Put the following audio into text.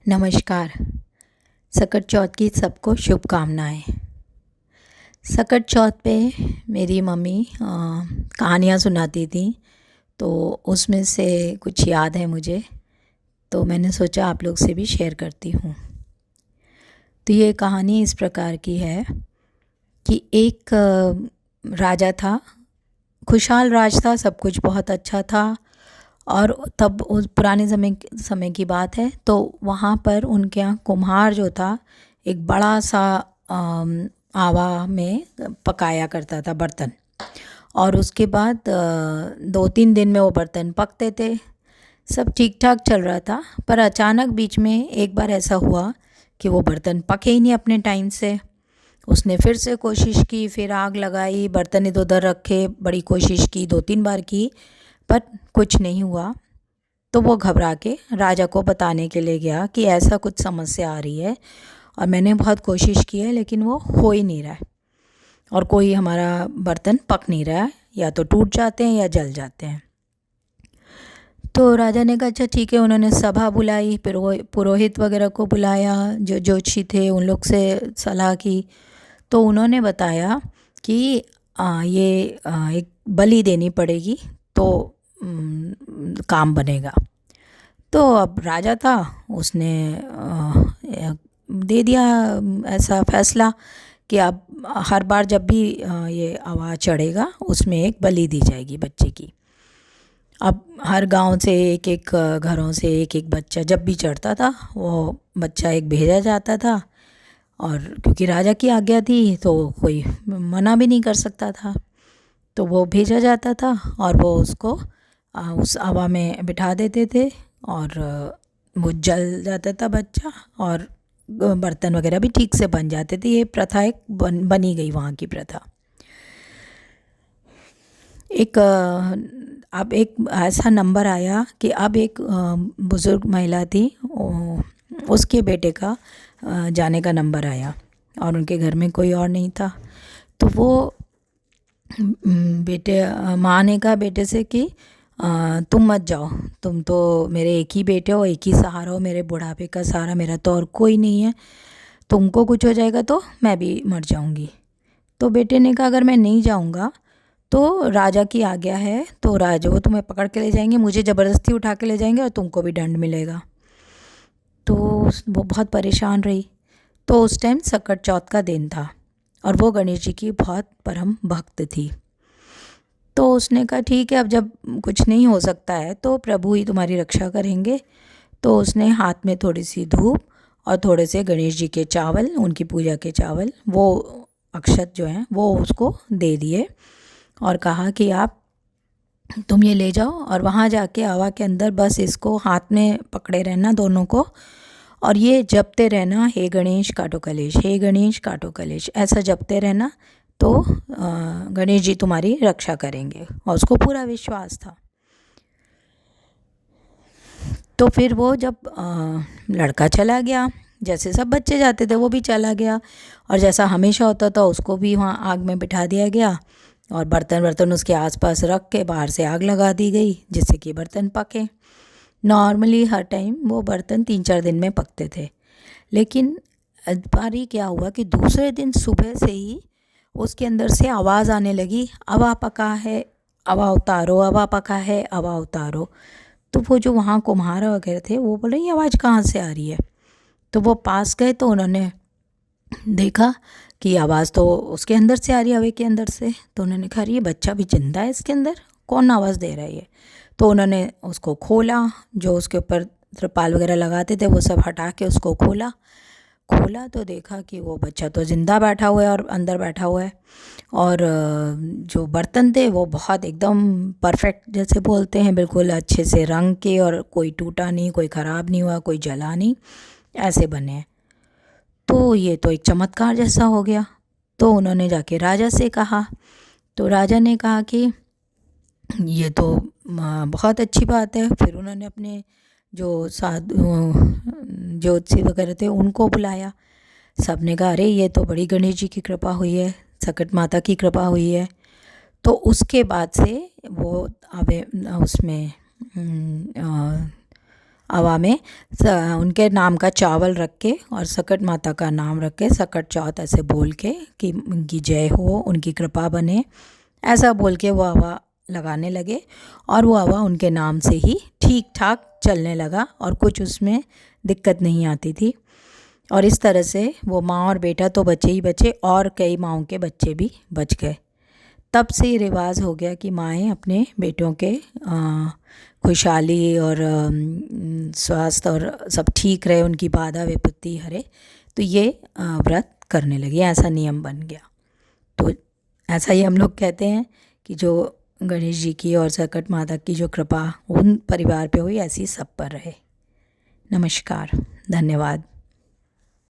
नमस्कार। सकट चौथ की सबको शुभकामनाएं। सकट चौथ पे मेरी मम्मी कहानियाँ सुनाती थी, तो उसमें से कुछ याद है मुझे, तो मैंने सोचा आप लोग से भी शेयर करती हूँ। तो ये कहानी इस प्रकार की है कि एक राजा था, खुशहाल राज था, सब कुछ बहुत अच्छा था। और तब उस पुराने समय की बात है, तो वहाँ पर उनके यहाँ कुम्हार जो था एक बड़ा सा आवा में पकाया करता था बर्तन। और उसके बाद 2-3 दिन में वो बर्तन पकते थे। सब ठीक ठाक चल रहा था, पर अचानक बीच में एक बार ऐसा हुआ कि वो बर्तन पके ही नहीं अपने टाइम से। उसने फिर से कोशिश की, फिर आग लगाई, बर्तन इधर उधर रखे, बड़ी कोशिश की, 2-3 बार की, पर कुछ नहीं हुआ। तो वो घबरा के राजा को बताने के लिए गया कि ऐसा कुछ समस्या आ रही है और मैंने बहुत कोशिश की है, लेकिन वो हो ही नहीं रहा है और कोई हमारा बर्तन पक नहीं रहा है, या तो टूट जाते हैं या जल जाते हैं। तो राजा ने कहा अच्छा ठीक है। उन्होंने सभा बुलाई, फिर वो पुरोहित वगैरह को बुलाया, जो ज्योतिषी थे उन लोग से सलाह की। तो उन्होंने बताया कि एक बलि देनी पड़ेगी, तो काम बनेगा। तो अब राजा था, उसने दे दिया ऐसा फैसला कि अब हर बार जब भी ये आवाज़ चढ़ेगा उसमें एक बलि दी जाएगी बच्चे की। अब हर गांव से एक एक घरों से एक एक बच्चा जब भी चढ़ता था, वो बच्चा एक भेजा जाता था। और क्योंकि राजा की आज्ञा थी तो कोई मना भी नहीं कर सकता था, तो वो भेजा जाता था और वो उसको उस हवा में बिठा देते थे और वो जल जाता था बच्चा, और बर्तन वगैरह भी ठीक से बन जाते थे। ये प्रथा एक बनी गई वहाँ की प्रथा। अब एक ऐसा नंबर आया कि अब एक बुज़ुर्ग महिला थी, उसके बेटे का जाने का नंबर आया और उनके घर में कोई और नहीं था। तो वो माँ ने कहा बेटे से कि तुम मत जाओ, तुम तो मेरे एक ही बेटे हो, एक ही सहारा हो, मेरे बुढ़ापे का सहारा, मेरा तो और कोई नहीं है। तुमको कुछ हो जाएगा तो मैं भी मर जाऊंगी। तो बेटे ने कहा अगर मैं नहीं जाऊंगा तो राजा की आज्ञा है, तो राजा वो तुम्हें पकड़ के ले जाएंगे, मुझे ज़बरदस्ती उठा के ले जाएंगे और तुमको भी दंड मिलेगा। तो वो बहुत परेशान रही। तो उस टाइम सकट चौथ का दिन था और वो गणेश जी की बहुत परम भक्त थी। तो उसने कहा ठीक है, अब जब कुछ नहीं हो सकता है तो प्रभु ही तुम्हारी रक्षा करेंगे। तो उसने हाथ में थोड़ी सी धूप और थोड़े से गणेश जी के चावल, उनकी पूजा के चावल, वो अक्षत जो हैं वो उसको दे दिए और कहा कि आप तुम ये ले जाओ और वहाँ जाके हवा के अंदर बस इसको हाथ में पकड़े रहना दोनों को, और ये जपते रहना, हे गणेश काटो कलेश, हे गणेश काटो कलेश, ऐसा जपते रहना। तो गणेश जी तुम्हारी रक्षा करेंगे, और उसको पूरा विश्वास था। तो फिर वो जब लड़का चला गया, जैसे सब बच्चे जाते थे वो भी चला गया, और जैसा हमेशा होता था उसको भी वहाँ आग में बिठा दिया गया और बर्तन वर्तन उसके आसपास रख के बाहर से आग लगा दी गई, जिससे कि बर्तन पके। नॉर्मली हर टाइम वो बर्तन 3-4 दिन में पकते थे, लेकिन बार ही क्या हुआ कि दूसरे दिन सुबह से ही उसके अंदर से आवाज़ आने लगी, अवा पका है, अवा उतारो, अवा पका है, अवा उतारो। तो वो जो वहाँ कुम्हार वगैरह थे वो बोले ये आवाज़ कहाँ से आ रही है। तो वो पास गए तो उन्होंने देखा कि आवाज़ तो उसके अंदर से आ रही है, हवा के अंदर से। तो उन्होंने कहा ये बच्चा भी जिंदा है इसके अंदर, कौन आवाज़ दे रहा है ये। तो उन्होंने उसको खोला, जो उसके ऊपर त्रिपाल वगैरह लगाते थे वो सब हटा के उसको खोला तो देखा कि वो बच्चा तो ज़िंदा बैठा हुआ है और अंदर बैठा हुआ है। और जो बर्तन थे वो बहुत एकदम परफेक्ट, जैसे बोलते हैं, बिल्कुल अच्छे से रंग के, और कोई टूटा नहीं, कोई ख़राब नहीं हुआ, कोई जला नहीं, ऐसे बने हैं। तो ये तो एक चमत्कार जैसा हो गया। तो उन्होंने जाके राजा से कहा, तो राजा ने कहा कि ये तो बहुत अच्छी बात है। फिर उन्होंने अपने जो साधु ज्योतिषी वगैरह थे उनको बुलाया। सब ने कहा अरे ये तो बड़ी गणेश जी की कृपा हुई है, सकट माता की कृपा हुई है। तो उसके बाद से वो अब उसमें हवा में उनके नाम का चावल रख के और सकट माता का नाम रख के सकट चौथ ऐसे बोल के कि उनकी जय हो, उनकी कृपा बने, ऐसा बोल के वो हवा लगाने लगे और वो हवा उनके नाम से ही ठीक ठाक चलने लगा और कुछ उसमें दिक्कत नहीं आती थी। और इस तरह से वो माँ और बेटा तो बचे ही बचे और कई माँओं के बच्चे भी बच गए। तब से ये रिवाज हो गया कि माएँ अपने बेटों के खुशहाली और स्वास्थ्य और सब ठीक रहे, उनकी बाधा विपत्ति हरे, तो ये व्रत करने लगी, ऐसा नियम बन गया। तो ऐसा ही हम लोग कहते हैं कि जो गणेश जी की और सकट माता की जो कृपा उन परिवार पे हुई, ऐसी सब पर रहे। नमस्कार, धन्यवाद।